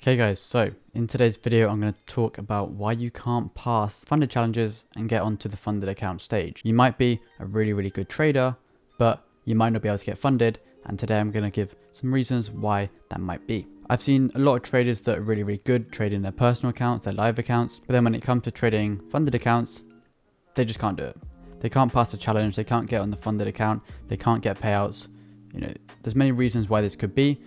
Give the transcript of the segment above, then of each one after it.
Okay guys, so in today's video I'm going to talk about why you can't pass funded challenges and get onto the funded account stage. You might be a really good trader, but you might not be able to get funded, and today I'm going to give some reasons why that might be. I've seen a lot of traders that are really good trading their personal accounts, their live accounts, but then when it comes to trading funded accounts, they just can't do it. They can't pass the challenge, they can't get on the funded account, they can't get payouts. You know, there's many reasons why this could be,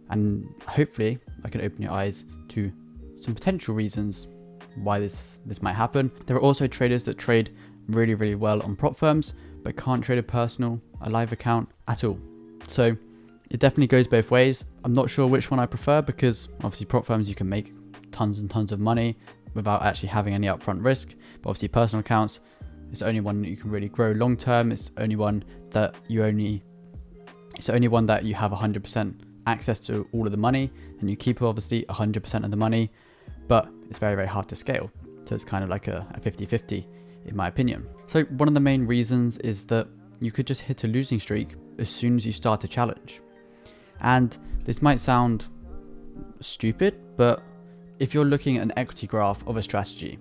and hopefully I can open your eyes to some potential reasons why this might happen. There are also traders that trade really well on prop firms, but can't trade a live account at all. So it definitely goes both ways. I'm not sure which one I prefer, because obviously prop firms you can make tons and tons of money without actually having any upfront risk. But obviously personal accounts, it's the only one that you can really grow long term. It's the only one that you have 100% access to all of the money, and you keep obviously 100% of the money, but it's very hard to scale. So it's kind of like a 50-50 in my opinion. So one of the main reasons is that you could just hit a losing streak as soon as you start a challenge. And this might sound stupid, but if you're looking at an equity graph of a strategy,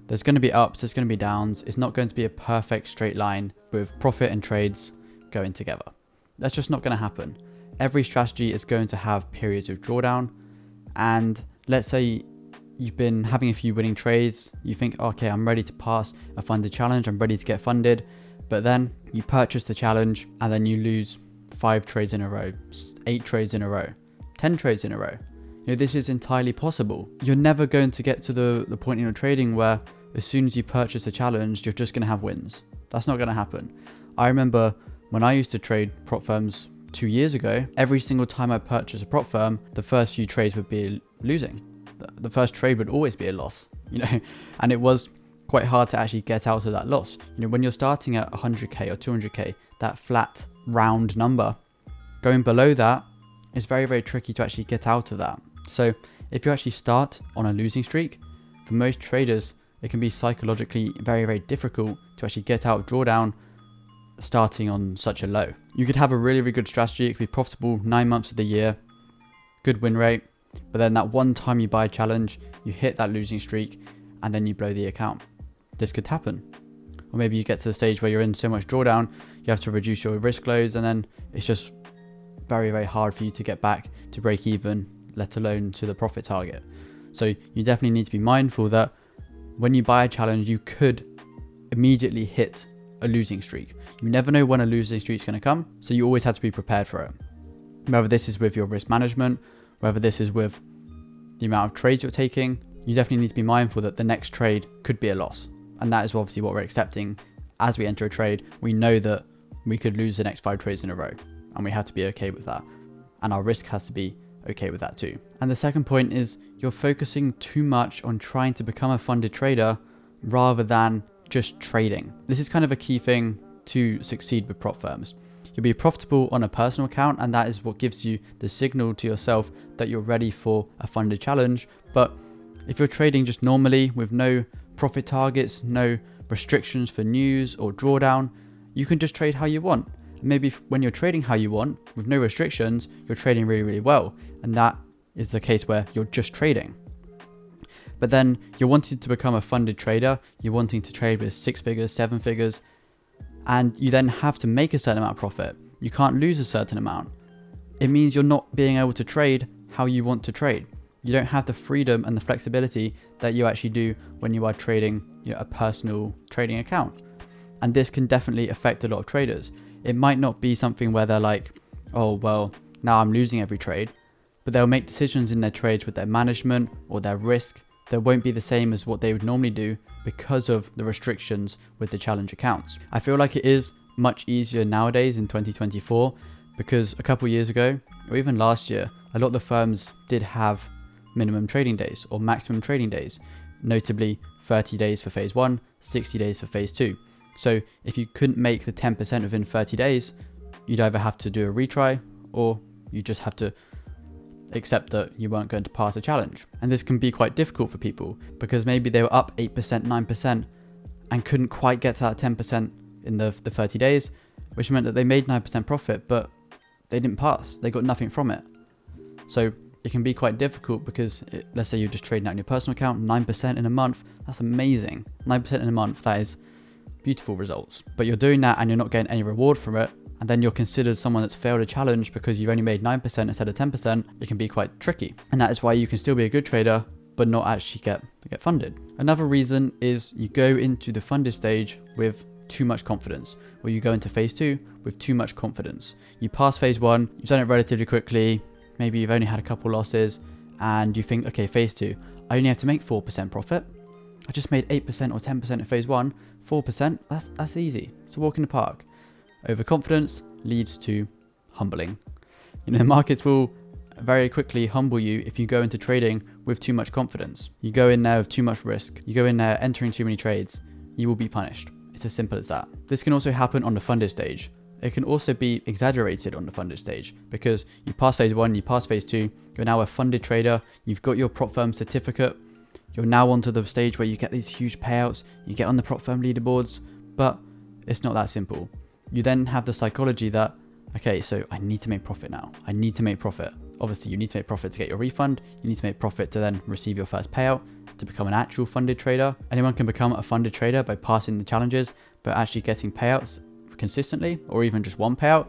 there's going to be ups, there's going to be downs. It's not going to be a perfect straight line with profit and trades going together. That's just not going to happen. Every strategy is going to have periods of drawdown, and let's say you've been having a few winning trades, you think, okay, I'm ready to pass a funded challenge, I'm ready to get funded, but then you purchase the challenge and then you lose 5 trades in a row, 8 trades in a row, 10 trades in a row. You know, this is entirely possible. You're never going to get to the point in your trading where as soon as you purchase a challenge, you're just going to have wins. That's not going to happen. I remember when I used to trade prop firms 2 years ago, every single time I purchased a prop firm, the first few trades would be losing. The first trade would always be a loss, you know, and it was quite hard to actually get out of that loss. You know, when you're starting at 100k or 200k, that flat round number, going below that is very tricky to actually get out of that. So if you actually start on a losing streak, for most traders, it can be psychologically very difficult to actually get out of drawdown starting on such a low. You could have a really good strategy, it could be profitable 9 months of the year, good win rate, but then that one time you buy a challenge, you hit that losing streak, and then you blow the account. This could happen. Or maybe you get to the stage where you're in so much drawdown, you have to reduce your risk loads, and then it's just very hard for you to get back to break even, let alone to the profit target. So you definitely need to be mindful that when you buy a challenge, you could immediately hit a losing streak. You never know when a losing streak is going to come, so you always have to be prepared for it. Whether this is with your risk management, whether this is with the amount of trades you're taking, you definitely need to be mindful that the next trade could be a loss. And that is obviously what we're accepting as we enter a trade. We know that we could lose the next 5 trades in a row, and we have to be okay with that. And our risk has to be okay with that too. And the second point is you're focusing too much on trying to become a funded trader rather than just trading. This is kind of a key thing to succeed with prop firms. You'll be profitable on a personal account, and that is what gives you the signal to yourself that you're ready for a funded challenge. But if you're trading just normally with no profit targets, no restrictions for news or drawdown, you can just trade how you want. And maybe when you're trading how you want with no restrictions, you're trading really well, and that is the case where you're just trading. But then you're wanting to become a funded trader, you're wanting to trade with 6 figures, 7 figures, and you then have to make a certain amount of profit. You can't lose a certain amount. It means you're not being able to trade how you want to trade. You don't have the freedom and the flexibility that you actually do when you are trading, you know, a personal trading account. And this can definitely affect a lot of traders. It might not be something where they're like, oh, well, now I'm losing every trade, but they'll make decisions in their trades with their management or their risk that won't be the same as what they would normally do because of the restrictions with the challenge accounts. I feel like it is much easier nowadays in 2024 because a couple years ago, or even last year, a lot of the firms did have minimum trading days or maximum trading days, notably 30 days for phase 1, 60 days for phase 2. So if you couldn't make the 10% within 30 days, you'd either have to do a retry or you just have to accept that you weren't going to pass a challenge. And this can be quite difficult for people because maybe they were up 8%, 9% and couldn't quite get to that 10% in the 30 days, which meant that they made 9% profit, but they didn't pass. They got nothing from it. So it can be quite difficult because let's say you're just trading out in your personal account, 9% in a month. That's amazing. 9% in a month, that is beautiful results. But you're doing that and you're not getting any reward from it. And then you're considered someone that's failed a challenge because you've only made 9% instead of 10%. It can be quite tricky. And that is why you can still be a good trader, but not actually get funded. Another reason is you go into the funded stage with too much confidence, or you go into phase 2 with too much confidence. You pass phase 1, you've done it relatively quickly, maybe you've only had a couple losses, and you think, okay, phase 2, I only have to make 4% profit. I just made 8% or 10% in phase 1, 4%, that's easy. It's a walk in the park. Overconfidence leads to humbling. The markets will very quickly humble you if you go into trading with too much confidence. You go in there with too much risk. You go in there entering too many trades. You will be punished. It's as simple as that. This can also happen on the funded stage. It can also be exaggerated on the funded stage because you pass phase 1, you pass phase 2, you're now a funded trader, you've got your prop firm certificate, you're now onto the stage where you get these huge payouts, you get on the prop firm leaderboards, but it's not that simple. You then have the psychology that, okay, so I need to make profit now. I need to make profit. Obviously, you need to make profit to get your refund. You need to make profit to then receive your first payout, to become an actual funded trader. Anyone can become a funded trader by passing the challenges, but actually getting payouts consistently, or even just one payout,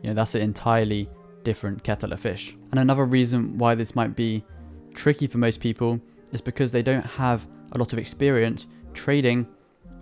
that's an entirely different kettle of fish. And another reason why this might be tricky for most people is because they don't have a lot of experience trading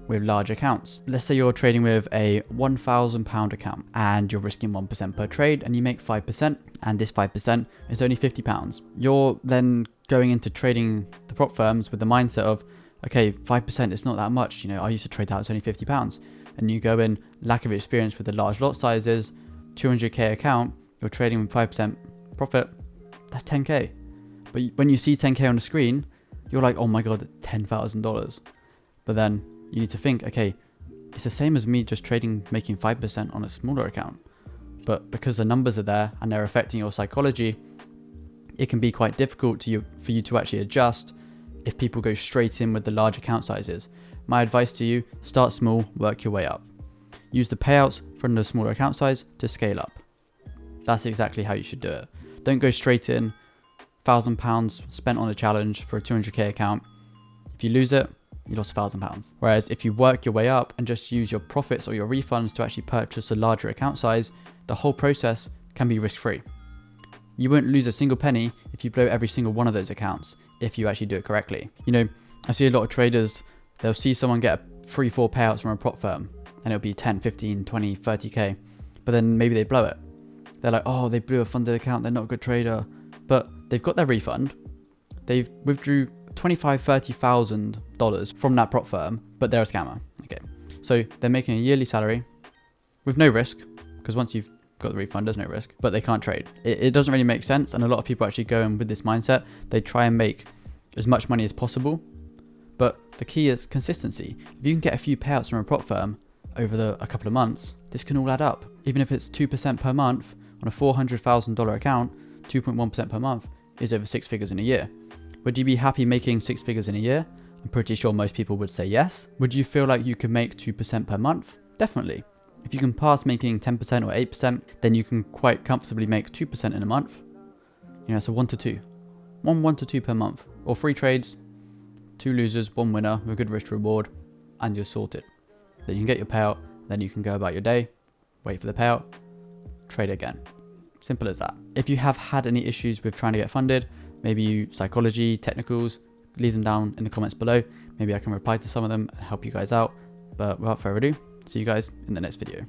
with large accounts. Let's say you're trading with a £1,000 account and you're risking 1% per trade and you make 5%, and this 5% is only £50. You're then going into trading the prop firms with the mindset of, okay, 5% is not that much. I used to trade that, it's only £50. And you go in, lack of experience with the large lot sizes, 200k account, you're trading with 5% profit, that's 10k. But when you see 10k on the screen, you're like, oh my God, $10,000. But then you need to think, okay, it's the same as me just trading, making 5% on a smaller account. But because the numbers are there and they're affecting your psychology, it can be quite difficult for you to actually adjust if people go straight in with the large account sizes. My advice to you, start small, work your way up. Use the payouts from the smaller account size to scale up. That's exactly how you should do it. Don't go straight in, £1,000 spent on a challenge for a 200k account. If you lose it, you lost £1,000. Whereas if you work your way up and just use your profits or your refunds to actually purchase a larger account size, the whole process can be risk-free. You won't lose a single penny if you blow every single one of those accounts, if you actually do it correctly. I see a lot of traders, they'll see someone get 3-4 payouts from a prop firm and it'll be 10, 15, 20, 30k, but then maybe they blow it. They're like, oh, they blew a funded account, they're not a good trader. But they've got their refund, they've withdrew $25,000, $30,000 from that prop firm, but they're a scammer. Okay, so they're making a yearly salary with no risk, because once you've got the refund, there's no risk, but they can't trade. It doesn't really make sense, and a lot of people actually go in with this mindset. They try and make as much money as possible, but the key is consistency. If you can get a few payouts from a prop firm over a couple of months, this can all add up. Even if it's 2% per month on a $400,000 account, 2.1% per month is over 6 figures in a year. Would you be happy making 6 figures in a year? I'm pretty sure most people would say yes. Would you feel like you could make 2% per month? Definitely. If you can pass making 10% or 8%, then you can quite comfortably make 2% in a month. So 1 to 2. 1 to 2 per month. Or 3 trades, 2 losers, 1 winner with a good risk reward, and you're sorted. Then you can get your payout, then you can go about your day, wait for the payout, trade again. Simple as that. If you have had any issues with trying to get funded, maybe psychology, technicals, leave them down in the comments below. Maybe I can reply to some of them and help you guys out. But without further ado, see you guys in the next video.